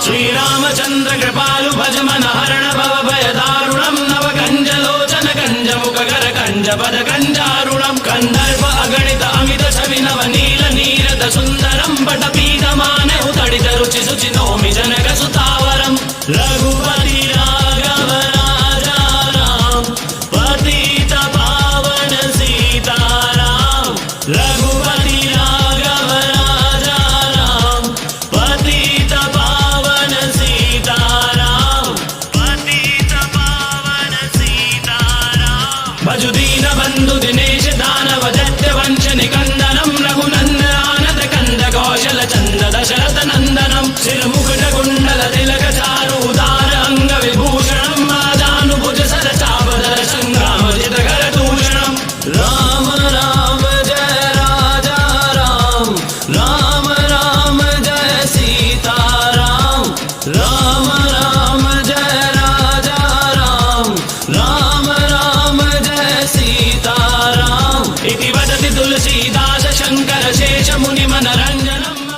श्रीरामचन्द्र कृपालु भज मन हरण भव भय दारुणं नव कंजलोचन कंज मुख कर कंज पद कंजारुणं कंदर्प अगणित अमित छवि नव नील नीरद सुंदरं पट पीतमान उतड़ित रुचि सुचि नौमि जनक सुतावरं रघुपति राघव राजा राम पतित पावन सीताराम रघुपति राघव राजा राम पतित पावन सीताराम पतित पावन सीताराम भजु दीन बंधु दिनेश दानव दैत्य वंश निकंदनम रघुनंदन आनंद कंद कौशल चंद दशरथ नंदनम सिर मुकुट कुंडल तिलक चारु उदार अंग विभूषणम माजानुभुज सर चापधर संग्राम जित कर दूषणम राम राम जय राजा राम राम राम जय सीताराम राम राम जय राजा राम राम राम जय सीताराम इति वदति तुलसीदास शंकर शेष मुनि मनरंजनम।